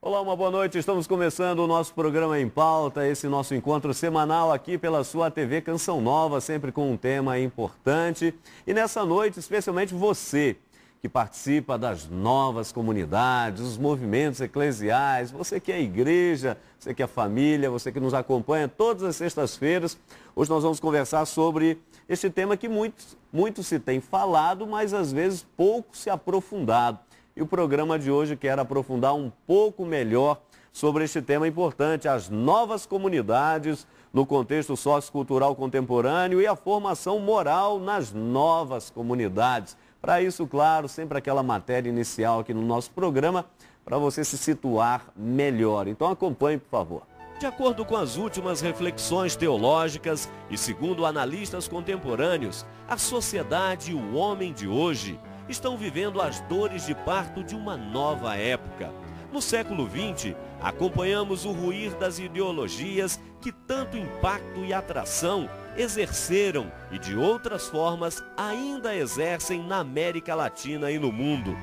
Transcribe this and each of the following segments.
Olá, uma boa noite. Estamos começando o nosso programa Em Pauta, esse nosso encontro semanal aqui pela sua TV Canção Nova, sempre com um tema importante. E nessa noite, especialmente você que participa das novas comunidades, os movimentos eclesiais, você que é igreja, você que é família, você que nos acompanha todas as sextas-feiras. Hoje nós vamos conversar sobre este tema que muito se tem falado, mas às vezes pouco se aprofundado. E o programa de hoje quer aprofundar um pouco melhor sobre este tema importante, as novas comunidades no contexto sociocultural contemporâneo e a formação moral nas novas comunidades. Para isso, claro, sempre aquela matéria inicial aqui no nosso programa, para você se situar melhor. Então acompanhe, por favor. De acordo com as últimas reflexões teológicas e segundo analistas contemporâneos, a sociedade e o homem de hoje estão vivendo as dores de parto de uma nova época. No século XX, acompanhamos o ruir das ideologias que tanto impacto e atração exerceram e de outras formas ainda exercem na América Latina e no mundo.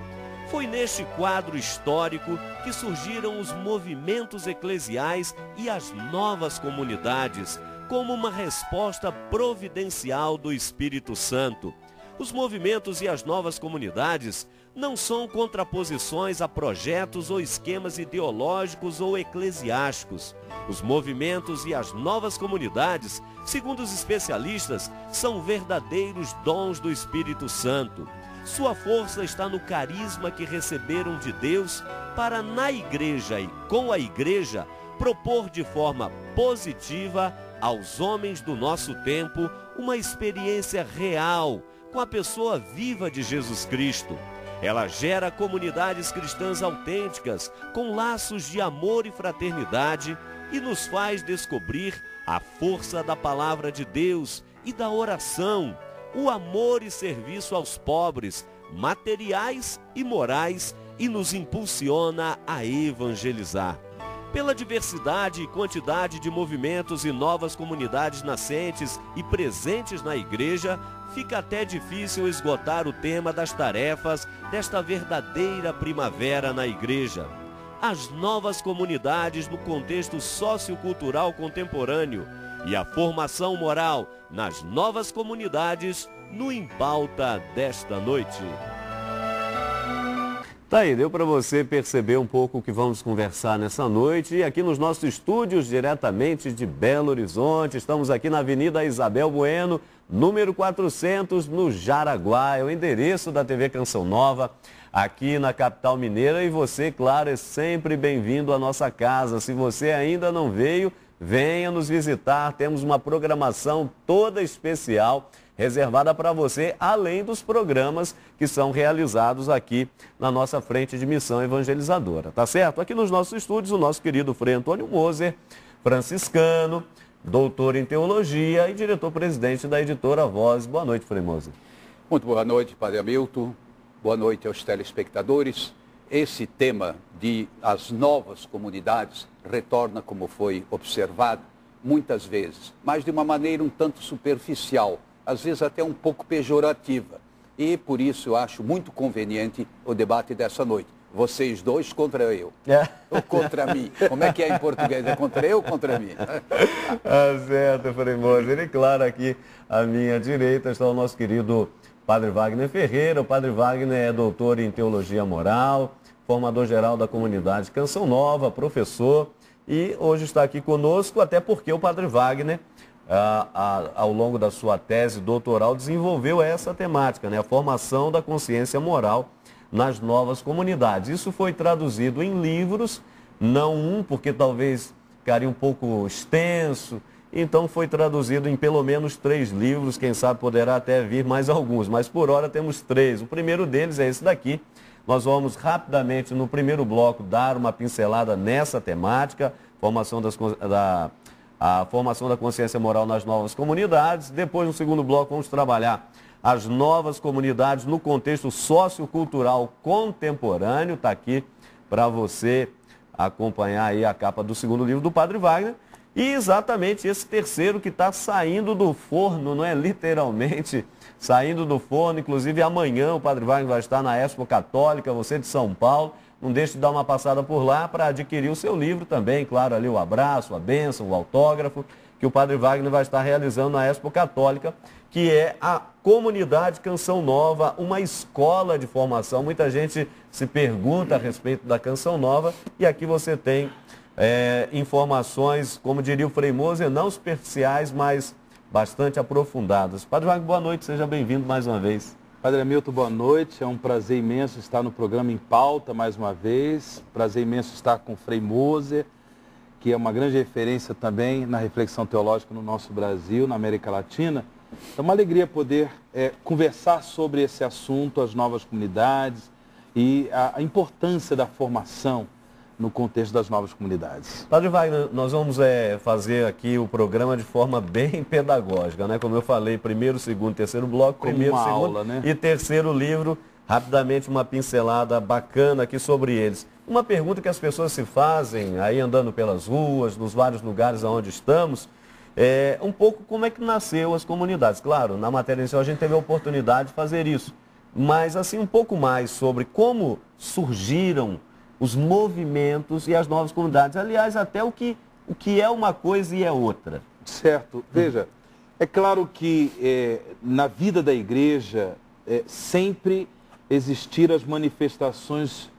Foi neste quadro histórico que surgiram os movimentos eclesiais e as novas comunidades, como uma resposta providencial do Espírito Santo. Os movimentos e as novas comunidades não são contraposições a projetos ou esquemas ideológicos ou eclesiásticos. Os movimentos e as novas comunidades, segundo os especialistas, são verdadeiros dons do Espírito Santo. Sua força está no carisma que receberam de Deus para, na igreja e com a igreja, propor de forma positiva aos homens do nosso tempo uma experiência real com a pessoa viva de Jesus Cristo. Ela gera comunidades cristãs autênticas, com laços de amor e fraternidade, e nos faz descobrir a força da palavra de Deus e da oração, o amor e serviço aos pobres, materiais e morais, e nos impulsiona a evangelizar. Pela diversidade e quantidade de movimentos e novas comunidades nascentes e presentes na igreja, fica até difícil esgotar o tema das tarefas desta verdadeira primavera na igreja. As novas comunidades no contexto sociocultural contemporâneo e a formação moral nas novas comunidades no Em Pauta desta noite. Tá aí, deu para você perceber um pouco o que vamos conversar nessa noite. E aqui nos nossos estúdios, diretamente de Belo Horizonte, estamos aqui na Avenida Isabel Bueno, número 400, no Jaraguá. É o endereço da TV Canção Nova, aqui na capital mineira. E você, claro, é sempre bem-vindo à nossa casa. Se você ainda não veio, venha nos visitar. Temos uma programação toda especial reservada para você, além dos programas que são realizados aqui na nossa frente de missão evangelizadora, tá certo? Aqui nos nossos estúdios, o nosso querido Frei Antônio Moser, franciscano, doutor em teologia e diretor-presidente da editora Voz. Boa noite, Frei Moser. Muito boa noite, Padre Hamilton. Boa noite aos telespectadores. Esse tema de as novas comunidades retorna, como foi observado, muitas vezes, mas de uma maneira um tanto superficial, às vezes até um pouco pejorativa. E por isso eu acho muito conveniente o debate dessa noite. Vocês dois contra eu. Ou contra mim. Como é que é em português? É contra eu ou contra mim? Certo, Frei Moser. E claro, aqui à minha direita está o nosso querido Padre Wagner Ferreira. O Padre Wagner é doutor em teologia moral, formador geral da comunidade Canção Nova, professor. E hoje está aqui conosco, até porque o Padre Wagner, ao longo da sua tese doutoral, desenvolveu essa temática, né? A formação da consciência moral nas novas comunidades. Isso foi traduzido em livros, não um, porque talvez ficaria um pouco extenso, então foi traduzido em pelo menos 3 livros, quem sabe poderá até vir mais alguns, mas por hora temos 3. O primeiro deles é esse daqui. Nós vamos rapidamente, no primeiro bloco, dar uma pincelada nessa temática, a formação da consciência moral nas novas comunidades. Depois, no segundo bloco, vamos trabalhar as novas comunidades no contexto sociocultural contemporâneo. Está aqui para você acompanhar aí a capa do segundo livro do Padre Wagner. E exatamente esse terceiro que está saindo do forno, não é? Literalmente saindo do forno. Inclusive amanhã o Padre Wagner vai estar na Expo Católica, você de São Paulo, não deixe de dar uma passada por lá para adquirir o seu livro também, claro, ali o abraço, a bênção, o autógrafo, que o Padre Wagner vai estar realizando na Expo Católica, que é a Comunidade Canção Nova, uma escola de formação. Muita gente se pergunta a respeito da Canção Nova e aqui você tem informações, como diria o Frei Moser, não superficiais, mas bastante aprofundadas. Padre Wagner, boa noite, seja bem-vindo mais uma vez. Padre Hamilton, boa noite. É um prazer imenso estar no programa Em Pauta mais uma vez. Prazer imenso estar com o Frei Moser, que é uma grande referência também na reflexão teológica no nosso Brasil, na América Latina. É uma alegria poder conversar sobre esse assunto, as novas comunidades e a importância da formação no contexto das novas comunidades. Padre Wagner, nós vamos fazer aqui o programa de forma bem pedagógica, né? Como eu falei, primeiro, segundo, terceiro bloco, Como primeiro, uma segundo aula, né? E terceiro livro, rapidamente uma pincelada bacana aqui sobre eles. Uma pergunta que as pessoas se fazem, aí andando pelas ruas, nos vários lugares onde estamos, é um pouco como é que nasceu as comunidades. Claro, na matéria inicial a gente teve a oportunidade de fazer isso, mas assim um pouco mais sobre como surgiram os movimentos e as novas comunidades. Aliás, até o que é uma coisa e é outra. Certo. Veja, é claro que na vida da igreja sempre existiram as manifestações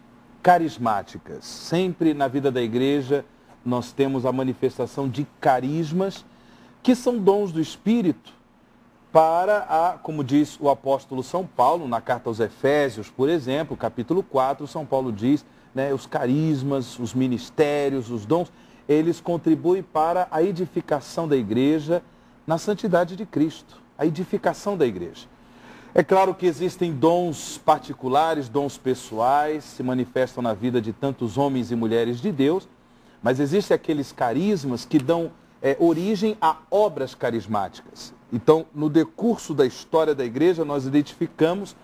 carismáticas. Sempre na vida da igreja nós temos a manifestação de carismas, que são dons do Espírito para como diz o apóstolo São Paulo, na carta aos Efésios, por exemplo, capítulo 4, São Paulo diz, os carismas, os ministérios, os dons, eles contribuem para a edificação da igreja na santidade de Cristo, a edificação da igreja. É claro que existem dons particulares, dons pessoais, se manifestam na vida de tantos homens e mulheres de Deus, mas existem aqueles carismas que dão origem a obras carismáticas. Então, no decurso da história da igreja, nós identificamos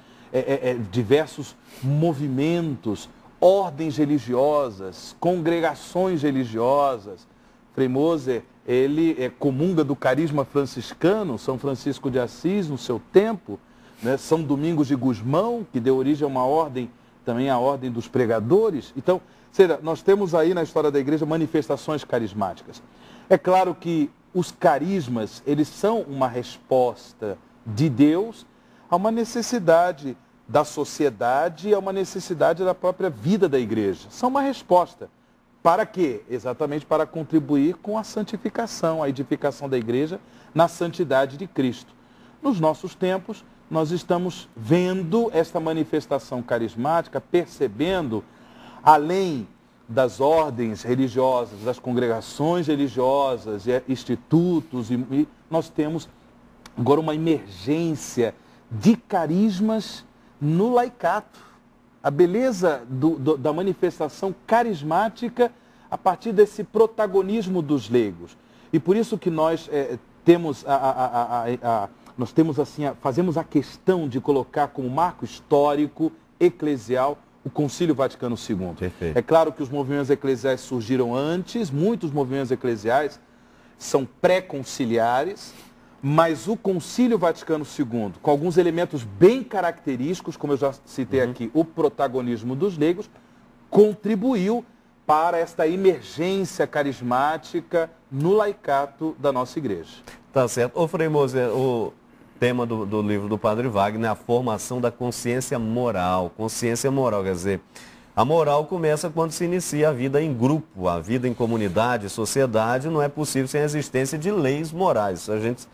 diversos movimentos, ordens religiosas, congregações religiosas. Frei Moser, ele comunga do carisma franciscano, São Francisco de Assis, no seu tempo, São Domingos de Gusmão, que deu origem a uma ordem, também a ordem dos pregadores. Então, nós temos aí na história da igreja manifestações carismáticas. É claro que os carismas, eles são uma resposta de Deus a uma necessidade da sociedade, a uma necessidade da própria vida da igreja. São uma resposta. Para quê? Exatamente para contribuir com a santificação, a edificação da igreja na santidade de Cristo. Nos nossos tempos, nós estamos vendo esta manifestação carismática, percebendo, além das ordens religiosas, das congregações religiosas, institutos, e nós temos agora uma emergência de carismas no laicato. A beleza da manifestação carismática a partir desse protagonismo dos leigos. E por isso que nós fazemos a questão de colocar como marco histórico, eclesial, o Concílio Vaticano II. Perfeito. É claro que os movimentos eclesiais surgiram antes, muitos movimentos eclesiais são pré-conciliares, mas o Concílio Vaticano II, com alguns elementos bem característicos, como eu já citei aqui, o protagonismo dos leigos, contribuiu para esta emergência carismática no laicato da nossa igreja. Tá certo. Ô Frei Moser, o tema do livro do Padre Wagner é a formação da consciência moral. Consciência moral, quer dizer, a moral começa quando se inicia a vida em grupo, a vida em comunidade, sociedade, não é possível sem a existência de leis morais. Isso a gente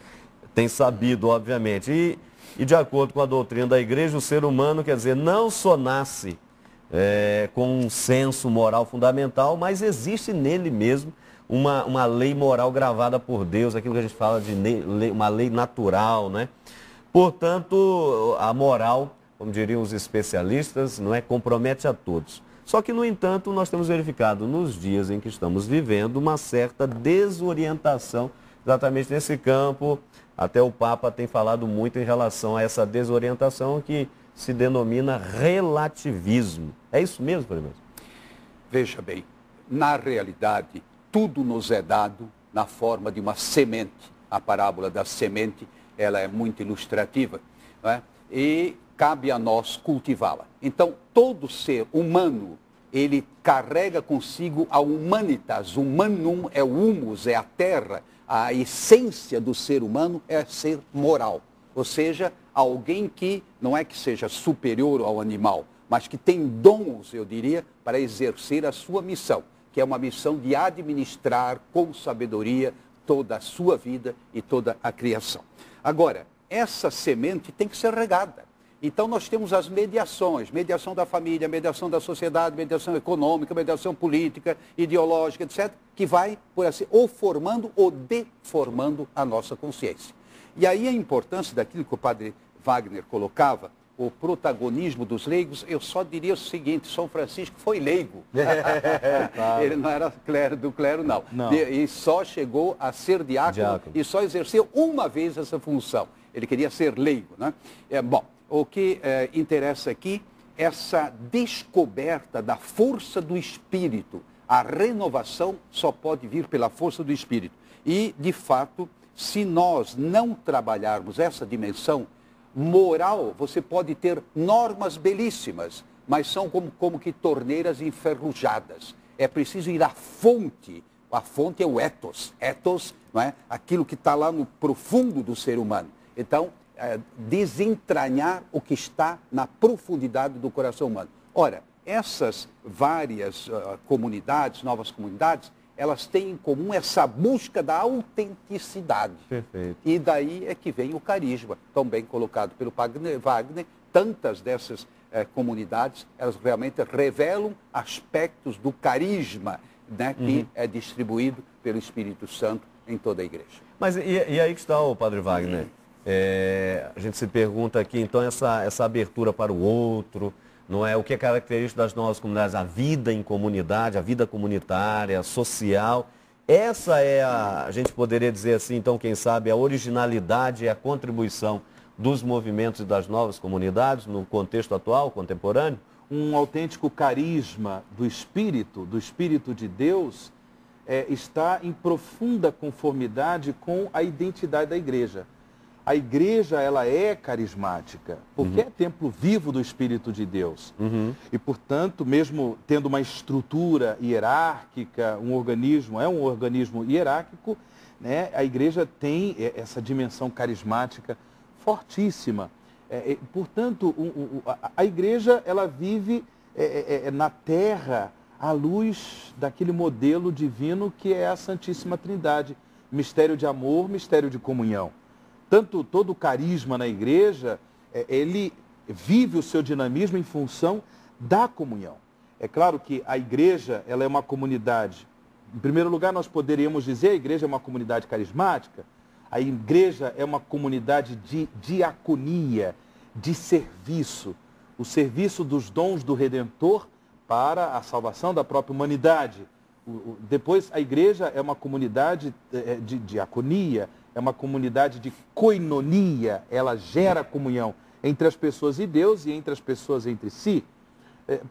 tem sabido, obviamente. E de acordo com a doutrina da igreja, o ser humano, quer dizer, não só nasce com um senso moral fundamental, mas existe nele mesmo uma lei moral gravada por Deus, aquilo que a gente fala de uma lei natural, né? Portanto, a moral, como diriam os especialistas, não compromete a todos. Só que, no entanto, nós temos verificado nos dias em que estamos vivendo uma certa desorientação exatamente nesse campo. Até o Papa tem falado muito em relação a essa desorientação que se denomina relativismo. É isso mesmo, Frei Moser? Veja bem, na realidade, tudo nos é dado na forma de uma semente. A parábola da semente, ela é muito ilustrativa, não é? E cabe a nós cultivá-la. Então, todo ser humano, ele carrega consigo a humanitas. Humanum é o humus, é a terra. A essência do ser humano é ser moral. Ou seja, alguém que não é que seja superior ao animal, mas que tem dons, eu diria, para exercer a sua missão, que é uma missão de administrar com sabedoria toda a sua vida e toda a criação. Agora, essa semente tem que ser regada. Então, nós temos as mediações, mediação da família, mediação da sociedade, mediação econômica, mediação política, ideológica, etc., que vai, por assim, ou formando ou deformando a nossa consciência. E aí a importância daquilo que o padre Wagner colocava, o protagonismo dos leigos, eu só diria o seguinte: São Francisco foi leigo. Claro. Ele não era do clero, não. E só chegou a ser diácono e só exerceu uma vez essa função. Ele queria ser leigo, né? Bom, o que interessa aqui, essa descoberta da força do Espírito. A renovação só pode vir pela força do Espírito. E, de fato, se nós não trabalharmos essa dimensão moral, você pode ter normas belíssimas, mas são como que torneiras enferrujadas. É preciso ir à fonte. A fonte é o ethos. Ethos, não é? Aquilo que está lá no profundo do ser humano. Então, desentranhar o que está na profundidade do coração humano. Ora, essas várias comunidades, novas comunidades, elas têm em comum essa busca da autenticidade. Perfeito. E daí é que vem o carisma, tão bem colocado pelo Wagner. Tantas dessas comunidades, elas realmente revelam aspectos do carisma, né, que é distribuído pelo Espírito Santo em toda a igreja. Mas e aí que está o padre Wagner? A gente se pergunta aqui, então, essa abertura para o outro, não é? O que é característico das novas comunidades? A vida em comunidade, a vida comunitária, social. Essa é a gente poderia dizer assim, então, quem sabe, a originalidade e a contribuição dos movimentos e das novas comunidades no contexto atual, contemporâneo? Um autêntico carisma do Espírito de Deus, está em profunda conformidade com a identidade da igreja. A igreja, ela é carismática, porque é templo vivo do Espírito de Deus. E, portanto, mesmo tendo uma estrutura hierárquica, um organismo hierárquico, né, a igreja tem essa dimensão carismática fortíssima. Portanto, a igreja, ela vive na terra à luz daquele modelo divino que é a Santíssima Trindade. Mistério de amor, mistério de comunhão. Tanto todo o carisma na igreja, ele vive o seu dinamismo em função da comunhão. É claro que a igreja, ela é uma comunidade. Em primeiro lugar, nós poderíamos dizer, a igreja é uma comunidade carismática. A igreja é uma comunidade de diaconia, de serviço. O serviço dos dons do Redentor para a salvação da própria humanidade. Depois, a igreja é uma comunidade de diaconia, é uma comunidade de koinonia, ela gera comunhão entre as pessoas e Deus e entre as pessoas entre si.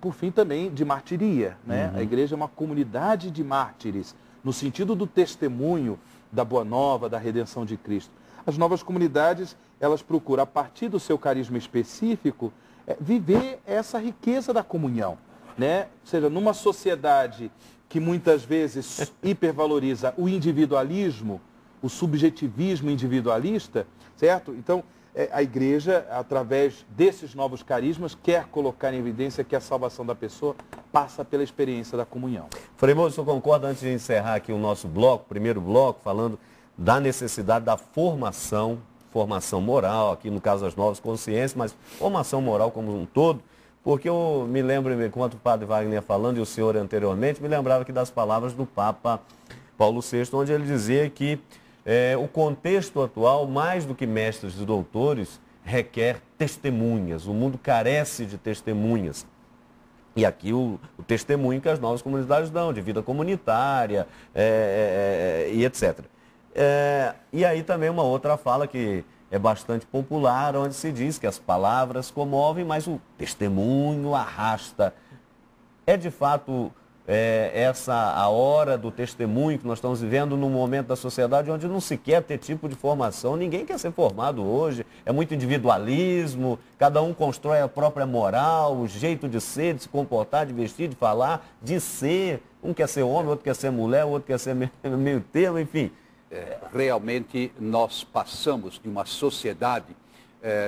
Por fim, também de martiria, né? A igreja é uma comunidade de mártires, no sentido do testemunho da Boa Nova, da redenção de Cristo. As novas comunidades, elas procuram, a partir do seu carisma específico, viver essa riqueza da comunhão, né? Ou seja, numa sociedade que muitas vezes hipervaloriza o individualismo, o subjetivismo individualista, certo? Então, a igreja, através desses novos carismas, quer colocar em evidência que a salvação da pessoa passa pela experiência da comunhão. Frei Moço, o senhor concorda, antes de encerrar aqui o nosso bloco, primeiro bloco, falando da necessidade da formação moral, aqui no caso das novas consciências, mas formação moral como um todo, porque eu me lembro, enquanto o padre Wagner ia falando, e o senhor anteriormente, me lembrava aqui das palavras do Papa Paulo VI, onde ele dizia que o contexto atual, mais do que mestres e doutores, requer testemunhas. O mundo carece de testemunhas. E aqui o testemunho que as novas comunidades dão, de vida comunitária e etc. E aí também uma outra fala que é bastante popular, onde se diz que as palavras comovem, mas o testemunho arrasta. É de fato a hora do testemunho que nós estamos vivendo num momento da sociedade onde não se quer ter tipo de formação, ninguém quer ser formado hoje, é muito individualismo, cada um constrói a própria moral, o jeito de ser, de se comportar, de vestir, de falar, de ser. Um quer ser homem, outro quer ser mulher, outro quer ser meio termo, enfim. Realmente nós passamos de uma sociedade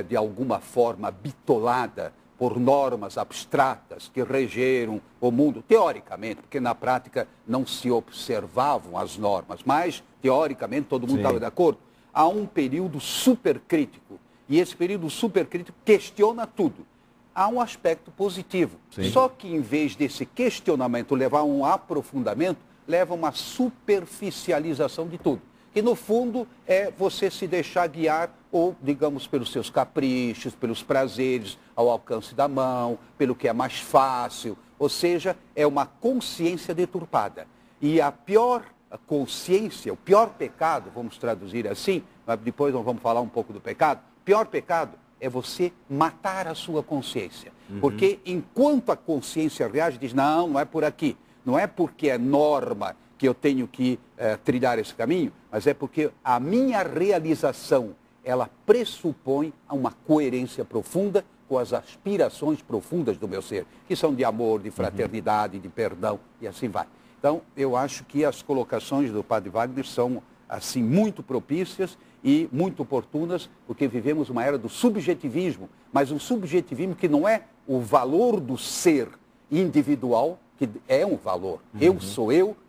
de alguma forma bitolada por normas abstratas que regeram o mundo, teoricamente, porque na prática não se observavam as normas, mas teoricamente todo mundo estava de acordo. Há um período supercrítico, e esse período supercrítico questiona tudo. Há um aspecto positivo, só que em vez desse questionamento levar a um aprofundamento, leva a uma superficialização de tudo. Que no fundo é você se deixar guiar, ou digamos, pelos seus caprichos, pelos prazeres ao alcance da mão, pelo que é mais fácil, ou seja, é uma consciência deturpada. E a pior consciência, o pior pecado, vamos traduzir assim, mas depois nós vamos falar um pouco do pecado, o pior pecado é você matar a sua consciência. Porque enquanto a consciência reage, diz, não é por aqui, não é porque é norma que eu tenho que trilhar esse caminho, mas é porque a minha realização, ela pressupõe uma coerência profunda com as aspirações profundas do meu ser, que são de amor, de fraternidade, de perdão e assim vai. Então, eu acho que as colocações do Padre Wagner são, assim, muito propícias e muito oportunas, porque vivemos uma era do subjetivismo, mas um subjetivismo que não é o valor do ser individual, que é um valor. Eu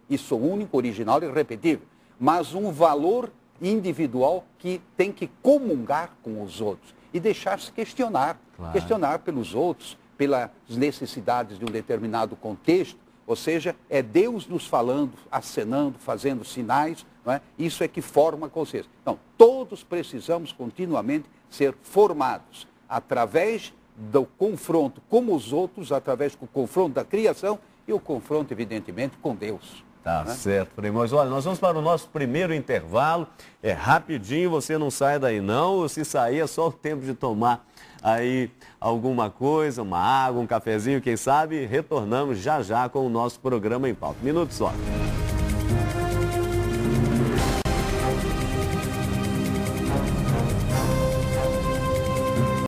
e sou único, original e irrepetível, mas um valor individual que tem que comungar com os outros e deixar-se questionar, questionar pelos outros, pelas necessidades de um determinado contexto, ou seja, é Deus nos falando, acenando, fazendo sinais, não é? Isso é que forma a consciência. Então, todos precisamos continuamente ser formados através do confronto com os outros, através do confronto da criação e o confronto, evidentemente, com Deus. Tá certo, Primões. Olha, nós vamos para o nosso primeiro intervalo. É rapidinho, você não sai daí não. Se sair é só o tempo de tomar aí alguma coisa, uma água, um cafezinho, quem sabe. Retornamos já já com o nosso programa em pauta. Minutos só.